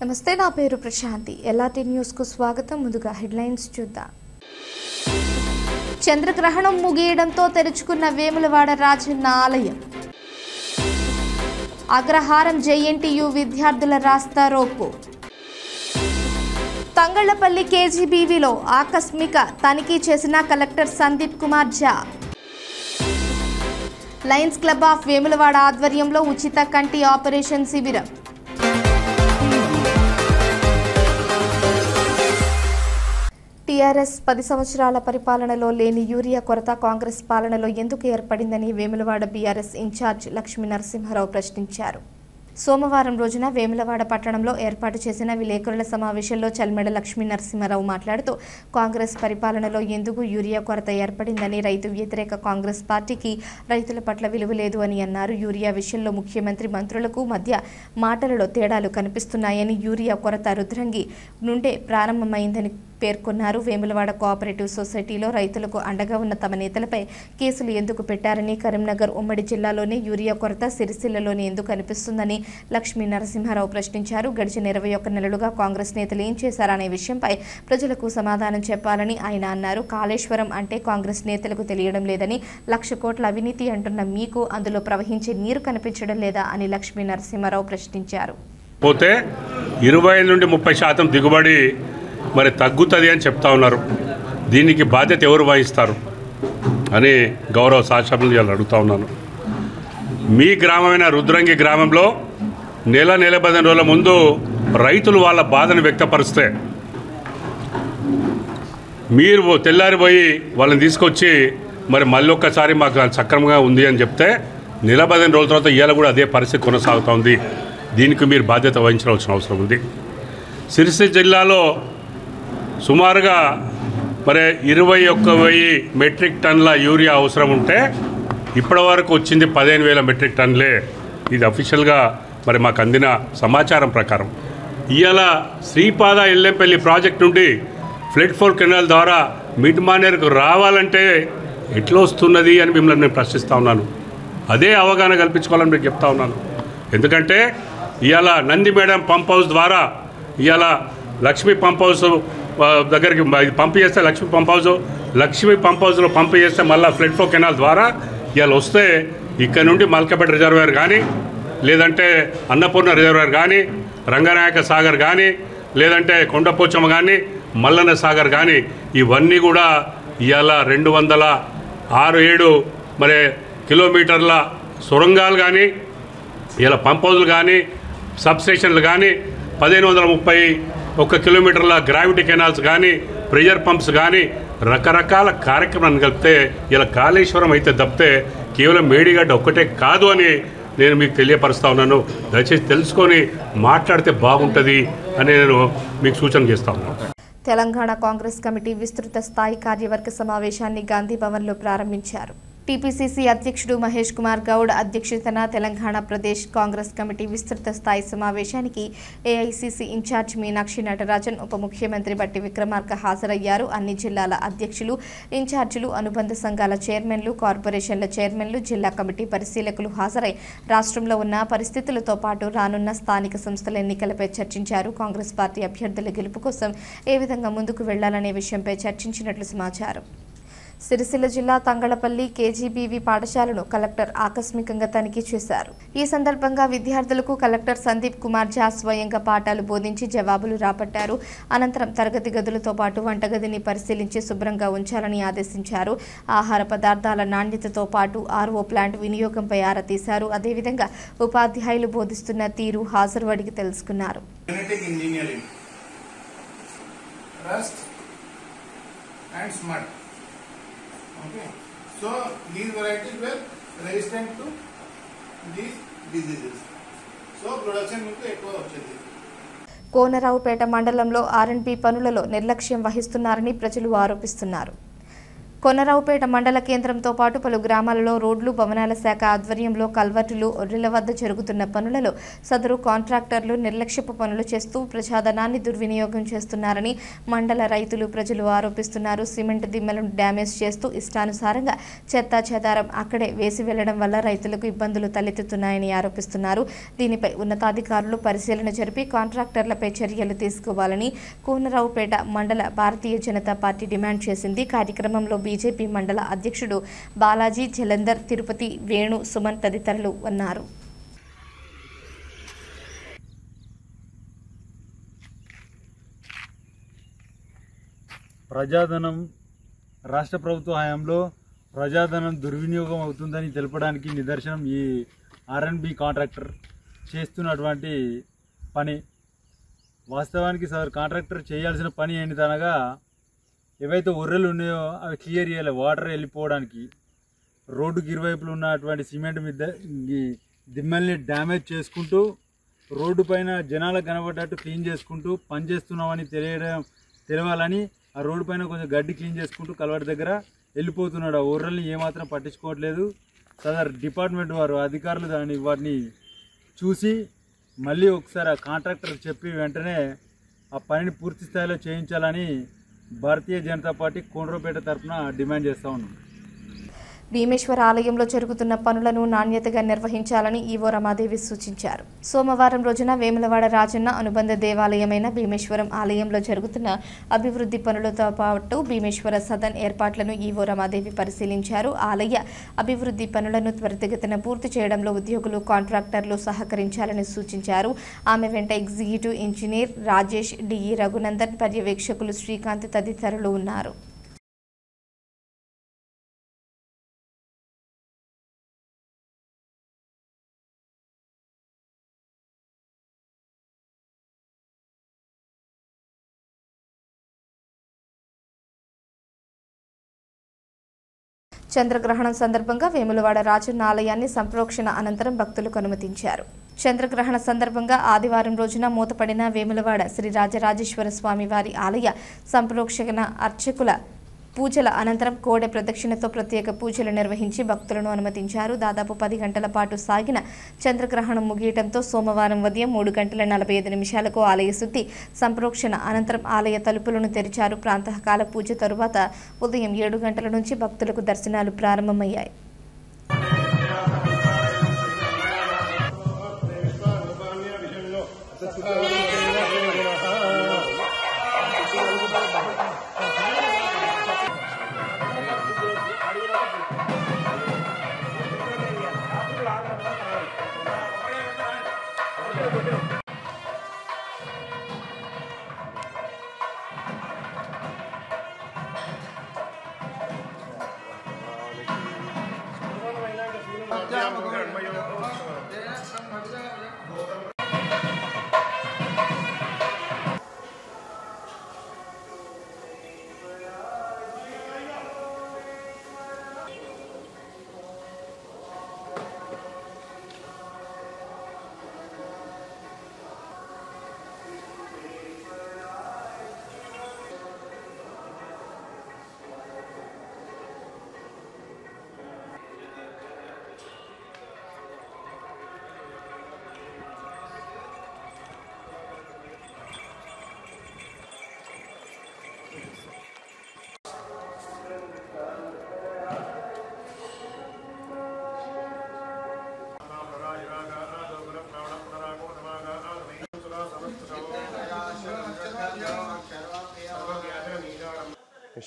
నమస్తే, నా పేరు ప్రశాంతి. ఎల్ఆర్టీ న్యూస్ కు స్వాగతం. ముందుగా హెడ్లైన్స్ చూద్దాం. చంద్రగ్రహణం ముగియడంతో తెరుచుకున్న వేములవాడ రాజన్న ఆలయం. అగ్రహారం జేఎన్టీయూ విద్యార్థుల రాస్తారోకో. తంగళ్లపల్లి కేజీబీవీలో ఆకస్మిక తనిఖీ చేసిన collector Sandeep Kumar Jha. Lions club of Vemulawada ఆధ్వర్యంలో ఉచిత కంటి ఆపరేషన్ శిబిరం. టీఆర్ఎస్ 10 సంవత్సరాల పరిపాలనలో లేని యూరియా కొరత కాంగ్రెస్ పాలనలో ఎందుకు ఏర్పడిందని వేములవాడ బీఆర్ఎస్ ఇన్ఛార్జ్ లక్ష్మీ నరసింహారావు ప్రశ్నించారు. సోమవారం రోజున వేములవాడ పట్టణంలో ఏర్పాటు చేసిన విలేకరుల సమావేశంలో చల్మెడ లక్ష్మీ నరసింహారావు మాట్లాడుతూ కాంగ్రెస్ పరిపాలనలో ఎందుకు యూరియా కొరత ఏర్పడిందని, రైతు వ్యతిరేక కాంగ్రెస్ పార్టీకి రైతుల పట్ల విలువ లేదు అని అన్నారు. యూరియా విషయంలో ముఖ్యమంత్రి మంత్రులకు మధ్య మాటలలో తేడాలు కనిపిస్తున్నాయని, యూరియా కొరత రుద్రంగి నుండే ప్రారంభమైందని పేర్కొన్నారు. వేములవాడ కోఆపరేటివ్ సొసైటీలో రైతులకు అండగా ఉన్న తమ నేతలపై కేసులు ఎందుకు పెట్టారని, కరీంనగర్ ఉమ్మడి జిల్లాలోనే యూరియా కొరత సిరిసిల్లలోనే ఎందుకు అనిపిస్తుందని లక్ష్మీ నరసింహారావు ప్రశ్నించారు. గడిచిన 21 నెలలుగా కాంగ్రెస్ నేతలు ఏం చేశారనే విషయంపై ప్రజలకు సమాధానం చెప్పాలని ఆయన అన్నారు. కాళేశ్వరం అంటే కాంగ్రెస్ నేతలకు తెలియడం లేదని, 1,00,000 కోట్ల అవినీతి అంటున్న మీకు అందులో ప్రవహించే నీరు కనిపించడం లేదా అని లక్ష్మీ నరసింహారావు ప్రశ్నించారు. పోతే 25 నుండి 30% దిగుబడి మరి తగ్గుతుంది అని చెప్తా ఉన్నారు. దీనికి బాధ్యత ఎవరు వహిస్తారు అని గౌరవ శాసనసభ్యులు అడుగుతా ఉన్నాను. మీ గ్రామమైన రుద్రంగి గ్రామంలో నెల 15 రోజుల ముందు రైతులు వాళ్ళ బాధను వ్యక్తపరిస్తే మీరు తెల్లారిపోయి వాళ్ళని తీసుకొచ్చి మరి మళ్ళీ ఒక్కసారి మాకు సక్రమంగా ఉంది అని చెప్తే నెల 15 రోజుల తర్వాత ఇవాళ కూడా అదే పరిస్థితి కొనసాగుతోంది. దీనికి మీరు బాధ్యత వహించవలసిన అవసరం ఉంది. సిరిసిల్ల జిల్లాలో సుమారుగా మరి 21,000 మెట్రిక్ టన్నుల యూరియా అవసరం ఉంటే ఇప్పటి వరకు వచ్చింది 15,000 మెట్రిక్ టన్నులే. ఇది అఫీషియల్గా మరి మాకు అందిన సమాచారం ప్రకారం. ఇవాళ శ్రీపాద ఎల్లంపల్లి ప్రాజెక్ట్ నుండి ఫ్లడ్ ఫోర్ కెనాల్ ద్వారా మిడ్ మానేరుకు రావాలంటే ఎట్లా వస్తున్నది అని మిమ్మల్ని నేను ప్రశ్నిస్తూ ఉన్నాను. అదే అవగాహన కల్పించుకోవాలని మీకు చెప్తా ఉన్నాను. ఎందుకంటే ఇవాళ నంది మేడం పంప్ హౌస్ ద్వారా ఇవాళ లక్ష్మీ పంప్ హౌస్ దగ్గరికి పంప్ చేస్తే లక్ష్మీ పంప్ హౌస్లో పంప్ చేస్తే మళ్ళీ ఫ్లడ్ ఫ్లో కెనాల్ ద్వారా ఇవాళ వస్తే ఇక్కడ నుండి మల్కపేట రిజర్వాయర్ కానీ, లేదంటే అన్నపూర్ణ రిజర్వాయర్ కానీ, రంగనాయక సాగర్ కానీ, లేదంటే కొండపోచమ్మ కానీ, మల్లన్న సాగర్ కానీ ఇవన్నీ కూడా ఇవాళ 206-7 మరి కిలోమీటర్ల సొరంగాలు కానీ, ఇలా పంప్ హౌస్లు కానీ, సబ్స్టేషన్లు కానీ, 1,531 కిలోమీటర్ల గ్రావిటీ కెనాల్స్ కానీ, ప్రెషర్ పంప్స్ కానీ రకరకాల కార్యక్రమాన్ని కలిపితే ఇలా కాళేశ్వరం అయితే తప్పితే కేవలం మేడిగడ్డ ఒక్కటే కాదు అని నేను మీకు తెలియపరుస్తూ ఉన్నాను. దయచేసి తెలుసుకొని మాట్లాడితే బాగుంటుంది అని నేను మీకు సూచన చేస్తా ఉన్నాను. తెలంగాణ కాంగ్రెస్ కమిటీ విస్తృత స్థాయి కార్యవర్గ సమావేశాన్ని గాంధీ భవన్లో ప్రారంభించారు. టీపీసీసీ అధ్యక్షుడు మహేష్ కుమార్ గౌడ్ అధ్యక్షతన తెలంగాణ ప్రదేశ్ కాంగ్రెస్ కమిటీ విస్తృత స్థాయి సమావేశానికి ఏఐసీసీ ఇన్ఛార్జ్ మీనాక్షి నటరాజన్, ఉప ముఖ్యమంత్రి బట్టి విక్రమార్క హాజరయ్యారు. అన్ని జిల్లాల అధ్యక్షులు, ఇన్ఛార్జీలు, అనుబంధ సంఘాల చైర్మన్లు, కార్పొరేషన్ల చైర్మన్లు, జిల్లా కమిటీ పరిశీలకులు హాజరై రాష్ట్రంలో ఉన్న పరిస్థితులతో పాటు రానున్న స్థానిక సంస్థల ఎన్నికలపై చర్చించారు. కాంగ్రెస్ పార్టీ అభ్యర్థుల గెలుపు కోసం ఏ విధంగా ముందుకు వెళ్లాలనే విషయంపై చర్చించినట్లు సమాచారం. సిరిసిల్ల జిల్లా తంగళ్లపల్లి కేజీబీవీ పాఠశాలను కలెక్టర్ ఆకస్మికంగా తనిఖీ చేశారు. ఈ సందర్భంగా విద్యార్థులకు కలెక్టర్ సందీప్ కుమార్ ఝా స్వయంగా పాఠాలు బోధించి జవాబులు రాబట్టారు. అనంతరం తరగతి గదులతో పాటు వంటగదిని పరిశీలించి శుభ్రంగా ఉంచాలని ఆదేశించారు. ఆహార పదార్థాల నాణ్యతతో పాటు ఆర్ఓ ప్లాంట్ వినియోగంపై ఆరా తీశారు. అదేవిధంగా ఉపాధ్యాయులు బోధిస్తున్న తీరు, హాజరు అడిగి తెలుసుకున్నారు. Okay, so these varieties were resistant to these diseases. So production మీకు ఎక్కువ వచ్చేది. కోనరావుపేట మండలంలో ఆర్ఎండ్బి పనులలో నిర్లక్ష్యం వహిస్తున్నారని ప్రజలు ఆరోపిస్తున్నారు. కొనరావుపేట మండల కేంద్రంతో పాటు పలు గ్రామాలలో రోడ్లు భవనాల శాఖ ఆధ్వర్యంలో కల్వర్టులు ఒర్రెల వద్ద జరుగుతున్న పనులలో సదరు కాంట్రాక్టర్లు నిర్లక్ష్యపు పనులు చేస్తూ ప్రజాధనాన్ని దుర్వినియోగం చేస్తున్నారని మండల రైతులు ప్రజలు ఆరోపిస్తున్నారు. సిమెంట్ దిమ్మలను డ్యామేజ్ చేస్తూ ఇష్టానుసారంగా చెత్తా చెదారం అక్కడే వేసి వెళ్లడం వల్ల రైతులకు ఇబ్బందులు తలెత్తుతున్నాయని ఆరోపిస్తున్నారు. దీనిపై ఉన్నతాధికారులు పరిశీలన జరిపి కాంట్రాక్టర్లపై చర్యలు తీసుకోవాలని కొనరావుపేట మండల భారతీయ జనతా పార్టీ డిమాండ్ చేసింది. కార్యక్రమంలో బీజేపీ మండల అధ్యక్షుడు బాలాజీ, జలంధర్, తిరుపతి, వేణు, సుమన్ తదితరులు ఉన్నారు. ప్రజాధనం రాష్ట్ర ప్రభుత్వ హయాంలో ప్రజాధనం దుర్వినియోగం అవుతుందని తెలపడానికి నిదర్శనం ఈ R&B కాంట్రాక్టర్ చేస్తున్నటువంటి పని. వాస్తవానికి సార్ కాంట్రాక్టర్ చేయాల్సిన పని ఏంటిదనగా ఏవైతే ఒర్రెలు ఉన్నాయో అవి క్లియర్ చేయాలి. వాటర్ వెళ్ళిపోవడానికి రోడ్డుకి ఇరువైపులు ఉన్నటువంటి సిమెంట్ మీద దిమ్మల్ని డ్యామేజ్ చేసుకుంటూ రోడ్డు పైన జనాలకు కనబడ్డట్టు క్లీన్ చేసుకుంటూ పని చేస్తున్నామని తెలియాలని ఆ రోడ్డు పైన కొంచెం గడ్డి క్లీన్ చేసుకుంటూ కలవాటి దగ్గర వెళ్ళిపోతున్నాడు. ఆ ఒర్రెల్ని ఏమాత్రం పట్టించుకోవట్లేదు. సదర్ డిపార్ట్మెంట్ వారు అధికారులు వాటిని చూసి మళ్ళీ ఒకసారి ఆ కాంట్రాక్టర్ చెప్పి వెంటనే ఆ పనిని పూర్తి స్థాయిలో చేయించాలని భారతీయ జనతా పార్టీ కొనరావుపేట తరఫున డిమాండ్ చేస్తూ ఉన్నాం. భీమేశ్వర ఆలయంలో జరుగుతున్న పనులను నాణ్యతగా నిర్వహించాలని ఈవో రమాదేవి సూచించారు. సోమవారం రోజున వేములవాడ రాజన్న అనుబంధ దేవాలయమైన భీమేశ్వరం ఆలయంలో జరుగుతున్న అభివృద్ధి పనులతో పాటు భీమేశ్వర సదన్ ఏర్పాట్లను ఈవో రమాదేవి పరిశీలించారు. ఆలయ అభివృద్ధి పనులను త్వరితగతిన పూర్తి చేయడంలో ఉద్యోగులు, కాంట్రాక్టర్లు సహకరించాలని సూచించారు. ఆమె వెంట executive engineer Rajesh, DE Raghunandan, పర్యవేక్షకులు శ్రీకాంత్ తదితరులు ఉన్నారు. చంద్రగ్రహణం సందర్భంగా వేములవాడ రాజన్న ఆలయాన్ని సంప్రోక్షణ అనంతరం భక్తులకు అనుమతించారు. చంద్రగ్రహణ సందర్భంగా ఆదివారం రోజున మూతపడిన వేములవాడ శ్రీ రాజరాజేశ్వర స్వామి వారి ఆలయ సంప్రోక్షణ అర్చకుల పూజల అనంతరం కోడె ప్రదక్షిణతో ప్రత్యేక పూజలు నిర్వహించి భక్తులను అనుమతించారు. దాదాపు 10 గంటల పాటు సాగిన చంద్రగ్రహణం ముగియటంతో సోమవారం ఉదయం 3:45 ఆలయ శుద్ధి సంప్రోక్షణ అనంతరం ఆలయ తలుపులను తెరిచారు. ప్రాంతకాల పూజ తరువాత ఉదయం 7 గంటల నుంచి భక్తులకు దర్శనాలు ప్రారంభమయ్యాయి.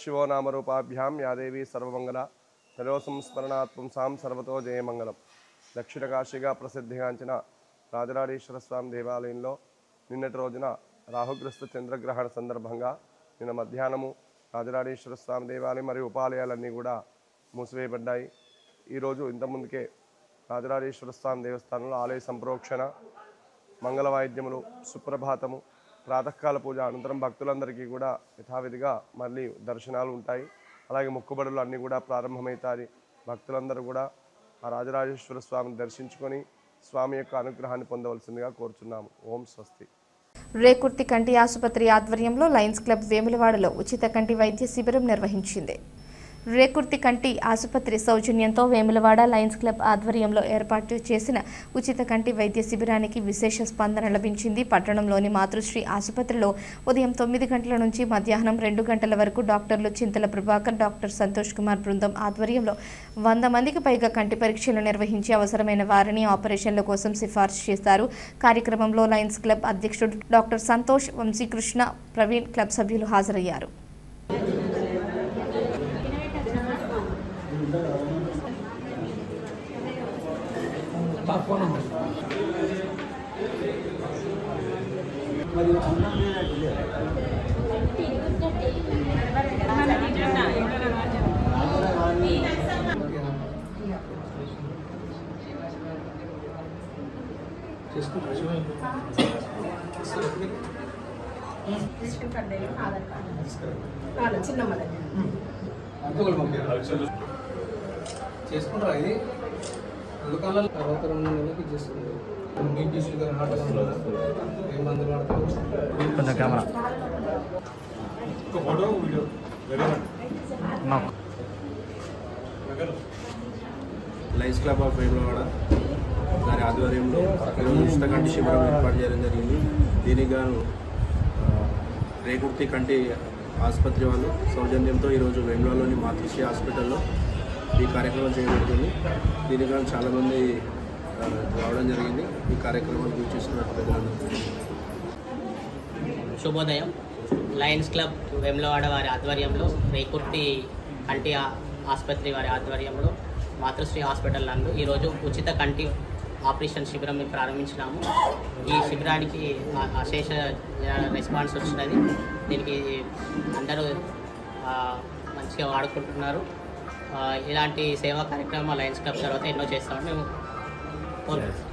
शिवो नामरूपाभ्यां या देवी सर्वमंगला तलोसं स्मरणात् पुंसां सर्वतो जयमंगलम. దక్షిణ కాశీగా ప్రసిద్ధిగాంచిన రాజరాజేశ్వర స్వామి దేవాలయంలో నిన్నటి రోజున రాహుగ్రస్త చంద్రగ్రహణ సందర్భంగా నిన్న మధ్యాహ్నము రాజరాజేశ్వర స్వామి దేవాలయం మరియు ఉపాలయాలన్నీ కూడా మూసివేయబడ్డాయి. ఈరోజు ఇంతకుముందుకే రాజరాజేశ్వర స్వామి దేవస్థానంలో ఆలయ సంప్రోక్షణ, మంగళ వాయిద్యములు, సుప్రభాతము, ప్రాతకాల పూజ అనంతరం భక్తులందరికీ కూడా యథావిధిగా మళ్ళీ దర్శనాలు ఉంటాయి. అలాగే మొక్కుబడులు అన్నీ కూడా ప్రారంభమవుతాయి. భక్తులందరూ కూడా ఆ రాజరాజేశ్వర స్వామిని దర్శించుకొని స్వామి యొక్క అనుగ్రహాన్ని పొందవలసిందిగా కోరుచున్నాము. ఓం స్వస్తి. రేకుర్తి కంటి ఆసుపత్రి ఆధ్వర్యంలో లయన్స్ క్లబ్ వేములవాడలో ఉచిత కంటి వైద్య శిబిరం నిర్వహించింది. రేకుర్తి కంటి ఆసుపత్రి సౌజన్యంతో వేములవాడ లయన్స్ క్లబ్ ఆధ్వర్యంలో ఏర్పాటు చేసిన ఉచిత కంటి వైద్య శిబిరానికి విశేష స్పందన లభించింది. పట్టణంలోని మాతృశ్రీ ఆసుపత్రిలో ఉదయం 9 గంటల నుంచి మధ్యాహ్నం 2 గంటల వరకు డాక్టర్లు చింతల ప్రభాకర్, డాక్టర్ సంతోష్ కుమార్ బృందం ఆధ్వర్యంలో 100 మందికి పైగా కంటి పరీక్షలు నిర్వహించి అవసరమైన వారిని ఆపరేషన్ల కోసం సిఫార్సు చేశారు. కార్యక్రమంలో లయన్స్ క్లబ్ అధ్యక్షుడు డాక్టర్ సంతోష్, వంశీకృష్ణ, ప్రవీణ్, క్లబ్ సభ్యులు హాజరయ్యారు. చేసుకుంటారా ఇది అందుకల్ల తర్వాత 2 నెలలకి చేస్తుంది బీపీ షుగర్ హార్ట్ ఏ మందులు వాడతారు కొంచెం camera photo video Lions club of Vemulawada దాని ఆధ్వర్యంలో ఉచిత కంటి శిబిరం ఏర్పాటు చేయడం జరిగింది. దీనికి గాను రేకుర్తి కంటి ఆసుపత్రి వాళ్ళు సౌజన్యంతో ఈరోజు వేములవాడలోని మాతృశ్రీ హాస్పిటల్లో ఈ కార్యక్రమం చేయబడుతుంది. దీనికి గాను చాలామంది రావడం జరిగింది. ఈ కార్యక్రమాన్ని వీక్షిస్తున్న ప్రజలందరూ శుభోదయం. లయన్స్ క్లబ్ వేములవాడ వారి ఆధ్వర్యంలో రేకుర్తి కంటి ఆసుపత్రి వారి ఆధ్వర్యంలో మాతృశ్రీ హాస్పిటల్ నందు ఈరోజు ఉచిత కంటి ఆపరేషన్ శిబిరం ప్రారంభించినాము. ఈ శిబిరానికి అశేష రెస్పాన్స్ వచ్చినది. దీనికి అందరూ మంచిగా వాడుకుంటున్నారు. ఇలాంటి సేవా కార్యక్రమాలు లయన్స్ క్లబ్ తర్వాత ఎన్నో చేస్తామని మేము కోరుకుంటున్నాం.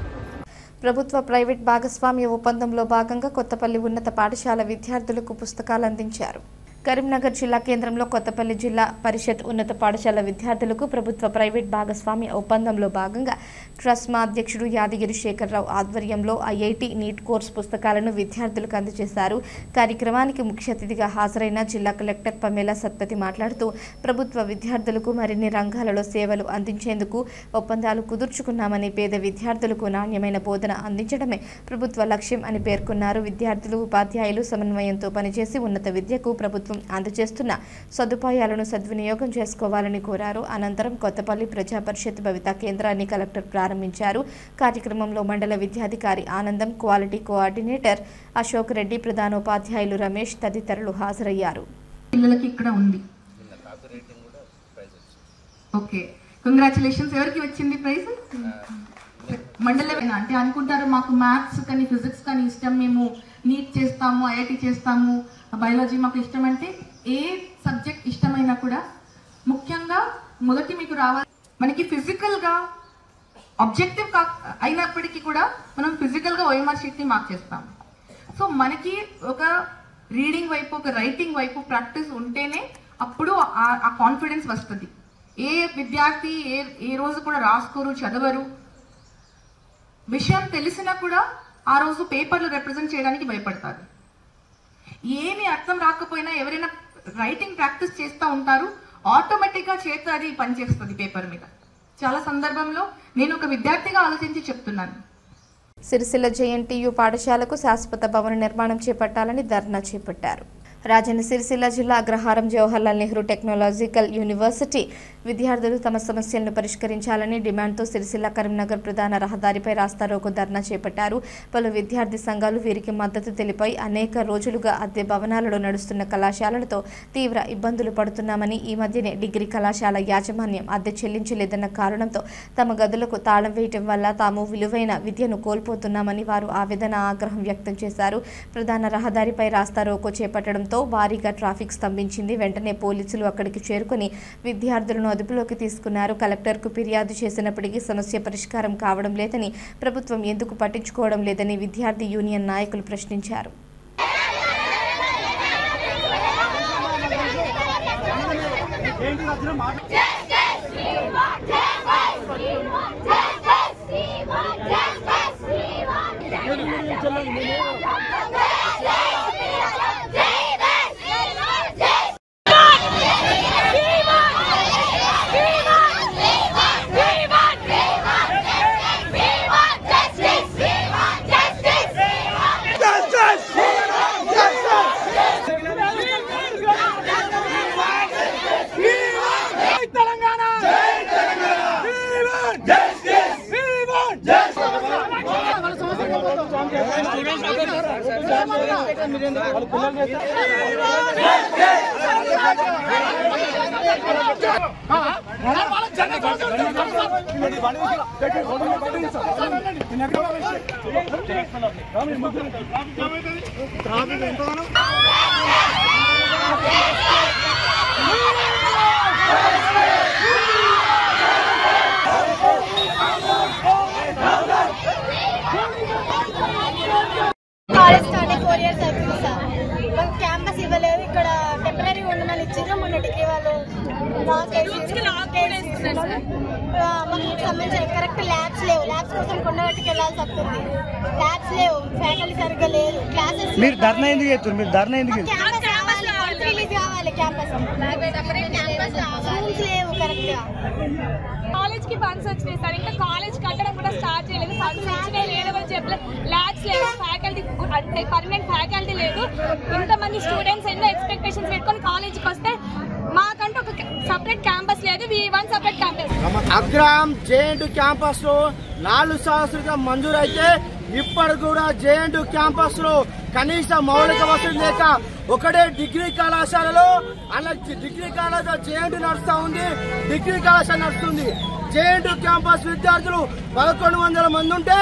ప్రభుత్వ ప్రైవేట్ భాగస్వామ్య ఒప్పందంలో భాగంగా కొత్తపల్లి ఉన్నత పాఠశాల విద్యార్థులకు పుస్తకాలు అందించారు. కరీంనగర్ జిల్లా కేంద్రంలో కొత్తపల్లి జిల్లా పరిషత్ ఉన్నత పాఠశాల విద్యార్థులకు ప్రభుత్వ ప్రైవేట్ భాగస్వామ్య ఒప్పందంలో భాగంగా ట్రస్మా అధ్యక్షుడు యాదగిరి శేఖర్రావు ఆధ్వర్యంలో ఐఐటి నీట్ కోర్సు పుస్తకాలను విద్యార్థులకు అందజేశారు. కార్యక్రమానికి ముఖ్య అతిథిగా హాజరైన జిల్లా కలెక్టర్ పమేలా సత్పతి మాట్లాడుతూ ప్రభుత్వ విద్యార్థులకు మరిన్ని రంగాలలో సేవలు అందించేందుకు ఒప్పందాలు కుదుర్చుకున్నామని, పేద విద్యార్థులకు నాణ్యమైన బోధన అందించడమే ప్రభుత్వ లక్ష్యం అని పేర్కొన్నారు. విద్యార్థులు, ఉపాధ్యాయులు సమన్వయంతో పనిచేసి ఉన్నత విద్యకు ప్రభుత్వం అందజేస్తున్న సదుపాయాలను సద్వినియోగం చేసుకోవాలని కోరారు. అనంతరం కొత్తపల్లి ప్రజా పరిషత్ భవితా కేంద్రాన్ని కలెక్టర్ ప్రారంభించారు. కార్యక్రమంలో మండల విద్యాధికారి ఆనందం, క్వాలిటీ కోఆర్డినేటర్ అశోక్ రెడ్డి, ప్రధానోపాధ్యాయులు రమేష్ తదితరులు హాజరయ్యారు. పిల్లలకి ఇక్కడ ఉంది. Okay, congratulations. ఎవరికి వచ్చింది ప్రైజ్? మండల అంటే అనుకుంటారు మాకు మ్యాథ్స్ కానీ ఫిజిక్స్ కానీ ఇష్టం, మేము నీట్ చేస్తాము, ఐఐటి చేస్తాము, బయాలజీ మాకు ఇష్టం. అంటే ఏ సబ్జెక్ట్ ఇష్టమైనా కూడా ముఖ్యంగా మొదటి మీకు రావాలి. మనకి ఫిజికల్గా ఆబ్జెక్టివ్ అయినప్పటికీ కూడా మనం ఫిజికల్గా ఓఎంఆర్ షీట్ని మార్క్ చేస్తాం. సో మనకి ఒక రీడింగ్ వైపు, ఒక రైటింగ్ వైపు ప్రాక్టీస్ ఉంటేనే అప్పుడు ఆ కాన్ఫిడెన్స్ వస్తుంది. ఏ విద్యార్థి ఏ రోజు కూడా రాసుకోరు, చదవరు, విషయం తెలిసినా కూడా ఆ రోజు పేపర్లు రిప్రజెంట్ చేయడానికి భయపడతారు. ఏమి అర్థం రాకపోయినా ఎవరైనా రైటింగ్ ప్రాక్టీస్ చేస్తూ ఉంటారు, ఆటోమేటిక్గా చేత అది పనిచేస్తుంది పేపర్ మీద. చాలా సందర్భంలో నేను ఒక విద్యార్థిగా ఆలోచించి చెప్తున్నాను. సిరిసిల్ల జేఎన్టీయూ పాఠశాలకు శాశ్వత భవన నిర్మాణం చేపట్టాలని ధర్నా చేపట్టారు. రాజన్న సిరిసిల్ల జిల్లా అగ్రహారం జవహర్లాల్ నెహ్రూ టెక్నాలజికల్ యూనివర్సిటీ విద్యార్థులు తమ సమస్యలను పరిష్కరించాలని డిమాండ్తో సిరిసిల్ల కరీంనగర్ ప్రధాన రహదారిపై రాస్తారోకో ధర్నా చేపట్టారు. పలు విద్యార్థి సంఘాలు వీరికి మద్దతు తెలిపాయి. అనేక రోజులుగా అద్దె భవనాలలో నడుస్తున్న కళాశాలలతో తీవ్ర ఇబ్బందులు పడుతున్నామని, ఈ మధ్యనే డిగ్రీ కళాశాల యాజమాన్యం అద్దె చెల్లించలేదన్న కారణంతో తమ గదులకు తాళం వేయటం వల్ల తాము విలువైన విద్యను కోల్పోతున్నామని వారు ఆవేదన, ఆగ్రహం వ్యక్తం చేశారు. ప్రధాన రహదారిపై రాస్తారోకో చేపట్టడంతో భారీగా ట్రాఫిక్ స్తంభించింది. వెంటనే పోలీసులు అక్కడికి చేరుకుని విద్యార్థులను అదుపులోకి తీసుకున్నారు. కలెక్టర్కు ఫిర్యాదు చేసినప్పటికీ సమస్య పరిష్కారం కావడం లేదని, ప్రభుత్వం ఎందుకు పట్టించుకోవడం లేదని విద్యార్థి యూనియన్ నాయకులు ప్రశ్నించారు. కాలేజ్ స్టార్ట్ 4 years అవుతుంది సార్. మాకు క్యాంపస్ ఇవ్వలేదు. ఇక్కడ టెంపరీ ఉండమని ఇచ్చారు మొన్న డిగ్రీ వాళ్ళు. మాకు సంబంధించిన కరెక్ట్ ల్యాబ్స్ లేవు. ల్యాబ్స్ కోసం కొండగట్టుకు వెళ్ళాల్సి వస్తుంది. ల్యాబ్స్ లేవు, ఫ్యాకల్టీ సరిగ్గా లేదు, క్లాసెస్ మీరు ధర్నా ఎందుకు చేస్తారు? మీరు ధర్నా ఎందుకు క్యాంపస్ కావాలి, రిలీజ్ కావాలి. క్యాంపస్ రూమ్స్ లేవు కరెక్ట్ గా. కాలేజ్ కి ఫండ్స్ వచ్చినాయి సార్, ఇంకా కాలేజ్ కట్టడం కూడా స్టార్ట్ చేయలేదు. ఫండ్స్ వచ్చినాయి లేదని చెప్పలేదు. ల్యాబ్స్ లేవు, ఫ్యాకల్టీ అంటే పర్మనెంట్ ఫ్యాకల్టీ లేదు. ఇంతమంది స్టూడెంట్స్ ఎన్నో ఎక్స్పెక్టేషన్స్ పెట్టుకొని కాలేజ్కి వస్తే మాకంటూ ఒక సపరేట్ క్యాంపస్ లేదు. We want separate campus. Agraharam JNT campus లో 4 సంవత్సరాలుగా మంజూరు అయితే ఇప్పుడు కూడా జేఎన్టీ క్యాంపస్ లో కనీస మౌలిక వసతులు లేక ఒకటే డిగ్రీ కళాశాలలో అలా డిగ్రీ కళాశాల జేఎన్టీ నడుస్తా ఉంది, డిగ్రీ కళాశాల నడుస్తుంది. జేఎన్టీ క్యాంపస్ విద్యార్థులు 1100 మంది ఉంటే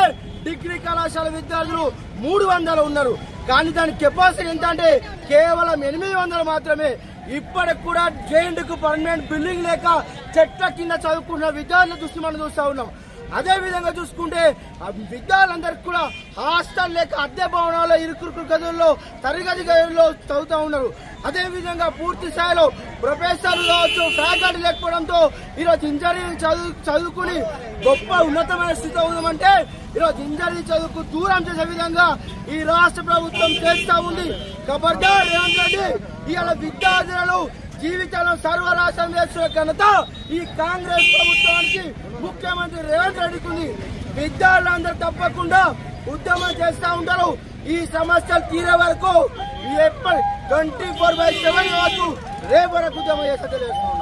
డిగ్రీ కళాశాల విద్యార్థులు 300 ఉన్నారు. కానీ దాని కెపాసిటీ ఎంత అంటే కేవలం 800 మాత్రమే. ఇప్పటికి కూడా జేఎన్టీకు పర్మనెంట్ బిల్డింగ్ లేక చెట్ల కింద చదువుకున్న విద్యార్థుల దృష్టి మనం చూస్తా ఉన్నాం. అదే విధంగా చూసుకుంటే విద్యార్థులందరికీ కూడా హాస్టల్ లేక అద్దె భవనాల్లో ఇరుకురుకు గదుల్లో తరగతి గదుల్లో చదువుతూ ఉన్నారు. అదే విధంగా పూర్తి స్థాయిలో ప్రొఫెసర్లు కావచ్చు, ఫ్యాకల్టీ లేకపోవడంతో ఈరోజు ఇంజనీరింగ్ చదువుకుని గొప్ప ఉన్నతమైన స్థితిలో ఉందామంటే ఈరోజు ఇంజనీరింగ్ చదువుకు దూరం చేసే విధంగా ఈ రాష్ట్ర ప్రభుత్వం చేస్తా ఉంది. ఖబర్దార్ రేవంత్ రెడ్డి, ఇవాళ విద్యార్థులను జీవితాలను సర్వనాశనం చేస్తున్న ఘనత ఈ కాంగ్రెస్ ప్రభుత్వానికి, ముఖ్యమంత్రి రేవంత్ రెడ్డికి ఉంది. విద్యార్థులందరూ తప్పకుండా ఉద్యమం చేస్తూ ఉంటారు. ఈ సమస్యలు తీరే వరకు 24/7 కావచ్చు, రేపు వరకు ఉద్యమం చేస్తా తెలుస్తున్నాం.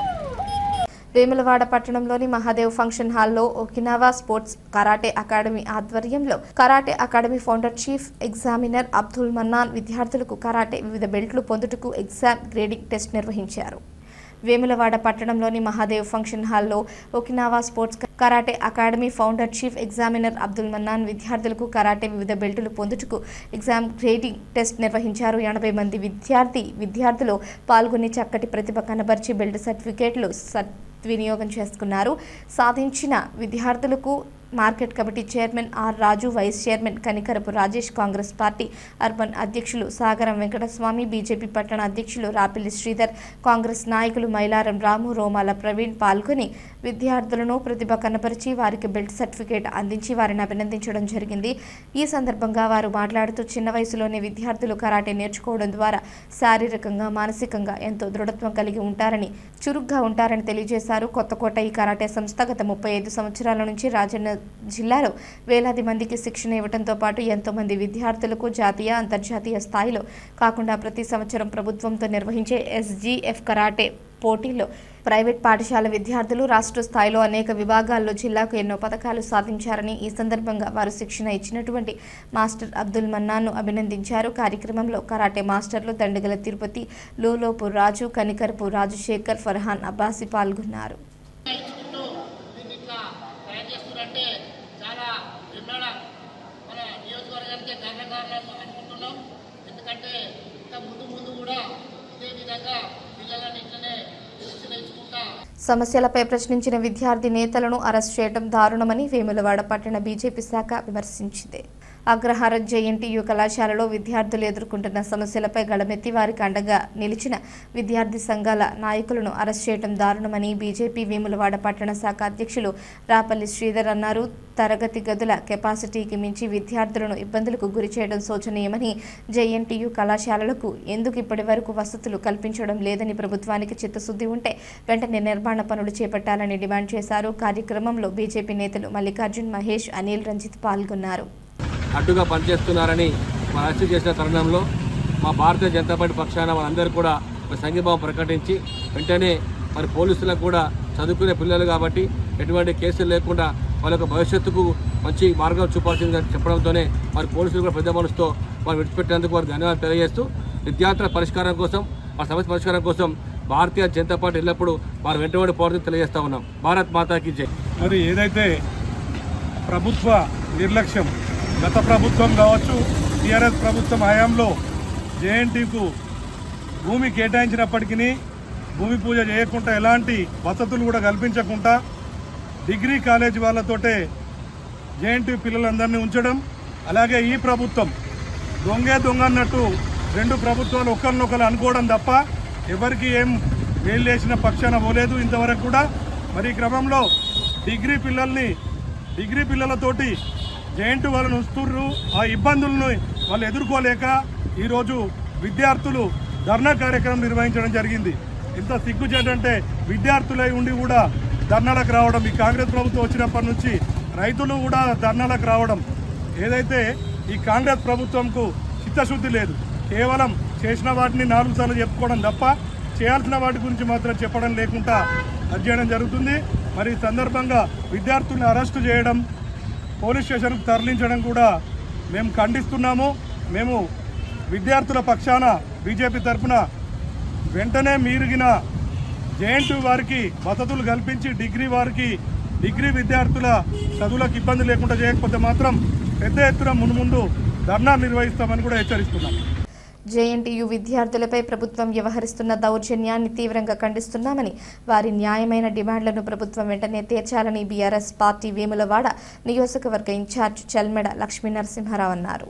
వేములవాడ పట్టణంలోని మహాదేవ్ ఫంక్షన్ హాల్లో ఒకినావా స్పోర్ట్స్ కరాటే అకాడమీ ఆధ్వర్యంలో karate academy founder chief examiner Abdul Mannan విద్యార్థులకు కరాటే వివిధ బెల్ట్లు పొందుటకు ఎగ్జామ్ గ్రేడింగ్ టెస్ట్ నిర్వహించారు. వేములవాడ పట్టణంలోని మహాదేవ్ ఫంక్షన్ హాల్లో Okinawa sports karate academy founder chief examiner Abdul Mannan విద్యార్థులకు కరాటే వివిధ బెల్టులు పొందుటకు ఎగ్జామ్ గ్రేడింగ్ టెస్ట్ నిర్వహించారు. 80 మంది విద్యార్థులు పాల్గొని చక్కటి ప్రతిభ కనబర్చి బెల్ట్ సర్టిఫికేట్లు వినియోగం చేసుకున్నారు. సాధించిన విద్యార్థులకు market committee chairman R Raju, vice chairman Kanikarapu Rajesh, Congress party urban అధ్యక్షులు సాగరం వెంకటస్వామి, బీజేపీ పట్టణ అధ్యక్షులు రాపిల్లి శ్రీధర్, కాంగ్రెస్ నాయకులు మైలారం రాము, రోమాల ప్రవీణ్ పాల్గొని విద్యార్థులను ప్రతిభ కనపరిచి వారికి బెల్ట్ సర్టిఫికేట్ అందించి వారిని అభినందించడం జరిగింది. ఈ సందర్భంగా వారు మాట్లాడుతూ చిన్న వయసులోనే విద్యార్థులు కరాటే నేర్చుకోవడం ద్వారా శారీరకంగా, మానసికంగా ఎంతో దృఢత్వం కలిగి ఉంటారని, చురుగ్గా ఉంటారని తెలియజేశారు. కొత్తకోట ఈ కరాటే సంస్థ గత 35 సంవత్సరాల నుంచి రాజన్న జిల్లాలో వేలాది మందికి శిక్షణ ఇవ్వడంతో పాటు ఎంతో మంది విద్యార్థులకు జాతీయ, అంతర్జాతీయ స్థాయిలో కాకుండా ప్రతి సంవత్సరం ప్రభుత్వంతో నిర్వహించే SGF కరాటే పోటీల్లో ప్రైవేట్ పాఠశాల విద్యార్థులు రాష్ట్ర స్థాయిలో అనేక విభాగాల్లో జిల్లాకు ఎన్నో పథకాలు సాధించారని, ఈ సందర్భంగా వారు శిక్షణ ఇచ్చినటువంటి మాస్టర్ అబ్దుల్ మన్నాన్ను అభినందించారు. కార్యక్రమంలో కరాటే మాస్టర్లు దండగల తిరుపతి, లోలోపు రాజు, కనికరపు రాజశేఖర్, ఫర్హాన్ అబ్బాసి పాల్గొన్నారు. సమస్యలపై ప్రశ్నించిన విద్యార్థి నేతలను అరెస్ట్ చేయడం దారుణమని వేములవాడ పట్టణ బీజేపీ శాఖ విమర్శించింది. అగ్రహారం జేఎన్టీయూ కళాశాలలో విద్యార్థులు ఎదుర్కొంటున్న సమస్యలపై గళమెత్తి వారికి అండగా నిలిచిన విద్యార్థి సంఘాల నాయకులను అరెస్ట్ చేయడం దారుణమని బీజేపీ వేములవాడ పట్టణ శాఖ అధ్యక్షులు రాపల్లి శ్రీధర్ అన్నారు. తరగతి గదుల కెపాసిటీకి మించి విద్యార్థులను ఇబ్బందులకు గురి చేయడం శోచనీయమని, జేఎన్టీయూ కళాశాలలకు ఎందుకు ఇప్పటి వరకు వసతులు కల్పించడం లేదని, ప్రభుత్వానికి చిత్తశుద్ధి ఉంటే వెంటనే నిర్మాణ పనులు చేపట్టాలని డిమాండ్ చేశారు. కార్యక్రమంలో బీజేపీ నేతలు మల్లికార్జున్, మహేష్, అనిల్, రంజిత్ పాల్గొన్నారు. అడ్డుగా పనిచేస్తున్నారని మనం అరెస్ట్ చేసిన తరుణంలో మా భారతీయ జనతా పార్టీ పక్షాన వాళ్ళందరూ కూడా సంఘీభావం ప్రకటించి వెంటనే మరి పోలీసులకు కూడా చదువుకునే పిల్లలు కాబట్టి ఎటువంటి కేసులు లేకుండా వాళ్ళ యొక్క భవిష్యత్తుకు మంచి మార్గం చూపాల్సిందని చెప్పడంతోనే మరి పోలీసులు కూడా పెద్ద మనసుతో వారు విడిచిపెట్టేందుకు వారు ధన్యవాదాలు తెలియజేస్తూ విద్యార్థుల పరిష్కారం కోసం ఆ సమస్య పరిష్కారం కోసం భారతీయ జనతా పార్టీ ఎల్లప్పుడూ వారు వెంటబడి పోరాటం తెలియజేస్తా ఉన్నాం. భారత్ మాతాకి జై. మరి ఏదైతే ప్రభుత్వ నిర్లక్ష్యం గత ప్రభుత్వం కావచ్చు టీఆర్ఎస్ ప్రభుత్వం హయాంలో జేఎన్టీకు భూమి కేటాయించినప్పటికీ భూమి పూజ చేయకుండా ఎలాంటి వసతులు కూడా కల్పించకుండా డిగ్రీ కాలేజ్ వాళ్ళతోటే జేఎన్టీ పిల్లలందరినీ ఉంచడం, అలాగే ఈ ప్రభుత్వం దొంగ అన్నట్టు రెండు ప్రభుత్వాలు ఒకరినొకరు అనుకోవడం తప్ప ఎవరికి ఏం మేలు చేసిన పక్షాన పోలేదు ఇంతవరకు కూడా. మరి ఈ క్రమంలో డిగ్రీ పిల్లలతోటి జేఎన్టీ వాళ్ళని ఉంచుతుర్రు. ఆ ఇబ్బందులను వాళ్ళు ఎదుర్కోలేక ఈరోజు విద్యార్థులు ధర్నా కార్యక్రమం నిర్వహించడం జరిగింది. ఇంత సిగ్గుచేటంటే విద్యార్థులై ఉండి కూడా ధర్నాలకు రావడం, ఈ కాంగ్రెస్ ప్రభుత్వం వచ్చినప్పటి నుంచి రైతులు కూడా ధర్నాలకు రావడం, ఏదైతే ఈ కాంగ్రెస్ ప్రభుత్వంకు చిత్తశుద్ధి లేదు. కేవలం చేసిన వాటిని 4 సార్లు చెప్పుకోవడం తప్ప చేయాల్సిన వాటి గురించి మాత్రం చెప్పడం లేకుండా అది చేయడం జరుగుతుంది. మరి ఈ సందర్భంగా విద్యార్థులను అరెస్టు చేయడం, పోలీస్ స్టేషన్కు తరలించడం కూడా మేము ఖండిస్తున్నాము. మేము విద్యార్థుల పక్షాన బీజేపీ తరఫున వెంటనే మీరిగిన జేఎన్టీ వారికి వసతులు కల్పించి డిగ్రీ విద్యార్థుల చదువులకు ఇబ్బంది లేకుండా చేయకపోతే మాత్రం పెద్ద ఎత్తున ముందు ధర్నా నిర్వహిస్తామని కూడా హెచ్చరిస్తున్నాం. జేఎన్టీయూ విద్యార్థులపై ప్రభుత్వం వ్యవహరిస్తున్న దౌర్జన్యాన్ని తీవ్రంగా ఖండిస్తున్నామని, వారి న్యాయమైన డిమాండ్లను ప్రభుత్వం వెంటనే తీర్చాలని బీఆర్ఎస్ పార్టీ వేములవాడ నియోజకవర్గ ఇన్ఛార్జ్ చల్మెడ లక్ష్మీనరసింహారావు అన్నారు.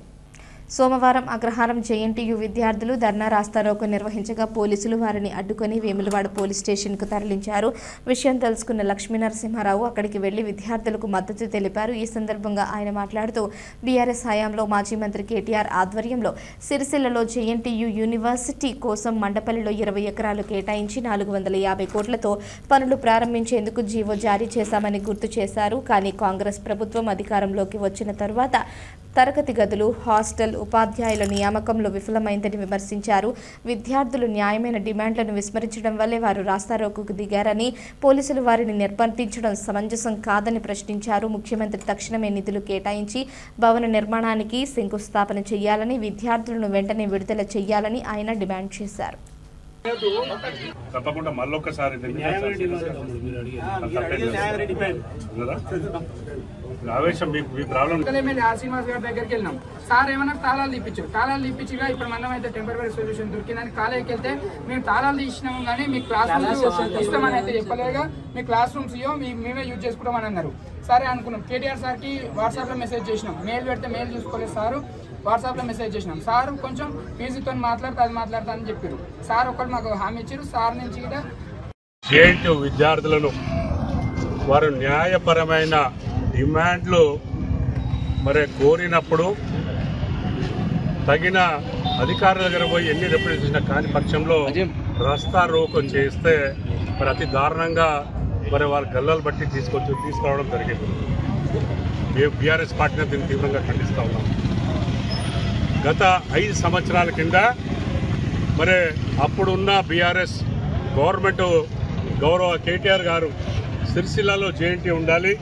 సోమవారం అగ్రహారం జేఎన్టీయూ విద్యార్థులు ధర్నా రాస్తారోకో నిర్వహించగా పోలీసులు వారిని అడ్డుకొని వేములవాడ పోలీస్ స్టేషన్కు తరలించారు. విషయం తెలుసుకున్న లక్ష్మీనరసింహారావు అక్కడికి వెళ్లి విద్యార్థులకు మద్దతు తెలిపారు. ఈ సందర్భంగా ఆయన మాట్లాడుతూ బీఆర్ఎస్ హయాంలో మాజీ మంత్రి కేటీఆర్ ఆధ్వర్యంలో సిరిసిల్లలో జేఎన్టీయూ యూనివర్సిటీ కోసం మండపల్లిలో 20 ఎకరాలు కేటాయించి 450 కోట్లతో పనులు ప్రారంభించేందుకు జీవో జారీ చేశామని గుర్తు చేశారు. కానీ కాంగ్రెస్ ప్రభుత్వం అధికారంలోకి వచ్చిన తరువాత తరగతి గదులు, హాస్టల్, ఉపాధ్యాయుల నియామకంలో విఫలమైందని విమర్శించారు. విద్యార్థులు న్యాయమైన డిమాండ్లను విస్మరించడం వల్లే వారు రాస్తారోకోకు దిగారని, పోలీసులు వారిని నిర్బంధించడం సమంజసం కాదని ప్రశ్నించారు. ముఖ్యమంత్రి తక్షణమే నిధులు కేటాయించి భవన నిర్మాణానికి శంకుస్థాపన చేయాలని, విద్యార్థులను వెంటనే విడుదల చేయాలని ఆయన డిమాండ్ చేశారు. తప్పకుండా మళ్ళొక్కసారి ఆవేశం మీ ప్రాబ్లం. శ్రీనివాస్ గారి దగ్గరికి వెళ్ళినాం. సార్ ఏమన్నా తాళాలు తీపిచ్చిగా ఇప్పుడు మనం అయితే టెంపరీ సొల్యూషన్ దొరికిందని కాలేజీకి వెళ్తే మేము తాళాలు తీసినాము కానీ మీ క్లాస్ రూమ్స్ ఇస్తామని అయితే చెప్పలేదుగా, మీ క్లాస్ రూమ్స్ ఇవ్వ మేమే యూజ్ చేసుకుంటామని అన్నారు. సరే అనుకున్నాం. కేటీఆర్ సార్కి వాట్సాప్లో మెసేజ్ చేసినాం. మెయిల్ పెడితే మెయిల్ చూసుకోలేదు సారు. వాట్సాప్లో మెసేజ్ చేసినాం. సార్ కొంచెం పీజీతో మాట్లాడతా అని చెప్పారు. సార్ ఒకటి మాకు హామీ ఇచ్చారు. సార్ నుంచి కూడా జేఎన్టీయూ విద్యార్థులను వారు న్యాయపరమైన డిమాండ్లు మరి కోరినప్పుడు తగిన అధికారుల దగ్గర పోయి ఎన్ని రిప్రజెంటేషన్ కాని పక్షంలో రస్తా రోకో చేస్తే మరి అతి దారుణంగా మరి వారి గల్లలు బట్టి తీసుకురావడం జరిగింది. మేము బీఆర్ఎస్ పార్టీని దీన్ని తీవ్రంగా ఖండిస్తూ ఉన్నాం. గత 5 సంవత్సరాల కింద మరి అప్పుడున్న బీఆర్ఎస్ గవర్నమెంట్ గౌరవ కేటీఆర్ గారు సిరిసిల్లలో జేఎన్టీ ఉండాలి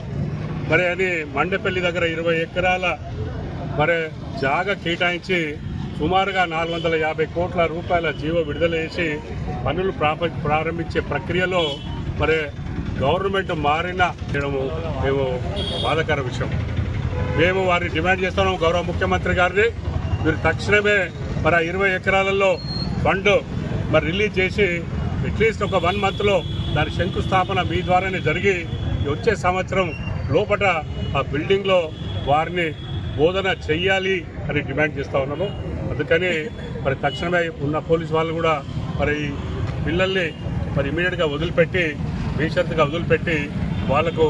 మరి అని మండపల్లి దగ్గర 20 ఎకరాల మరి జాగా కేటాయించి సుమారుగా 450 కోట్ల రూపాయల జీవో విడుదల చేసి పనులు ప్రారంభించే ప్రక్రియలో మరి గవర్నమెంట్ మారిన మేము బాధాకర విషయం. మేము వారిని డిమాండ్ చేస్తున్నాం, గౌరవ ముఖ్యమంత్రి గారిని మీరు తక్షణమే మరి 20 ఎకరాలలో ఫండ్ మరి రిలీజ్ చేసి అట్లీస్ట్ ఒక 1 మంత్లో దాని శంకుస్థాపన మీ ద్వారానే జరిగి వచ్చే సంవత్సరం లోపల ఆ బిల్డింగ్లో వారిని బోధన చెయ్యాలి అని డిమాండ్ చేస్తూ ఉన్నాము. అందుకని మరి తక్షణమే ఉన్న పోలీసు వాళ్ళు కూడా మరి పిల్లల్ని మరి ఇమీడియట్గా వదిలిపెట్టి బేషరతుగా వదిలిపెట్టి వాళ్లకు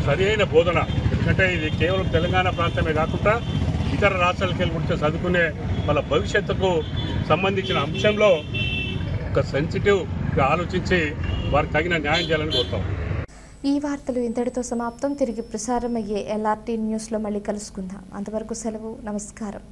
సరి అయిన బోధన, ఎందుకంటే ఇది కేవలం తెలంగాణ ప్రాంతమే కాకుండా ఇతర రాష్ట్రాలకు వెళ్ళి కూడా చదువుకునే వాళ్ళ భవిష్యత్తుకు సంబంధించిన అంశంలో ఒక సెన్సిటివ్గా ఆలోచించి వారికి తగిన న్యాయం చేయాలని కోరుతాం. ఈ వార్తలు ఇంతటితో సమాప్తం. తిరిగి ప్రసారం అయ్యే LRT న్యూస్లో మళ్ళీ కలుసుకుందాం. అంతవరకు సెలవు. నమస్కారం.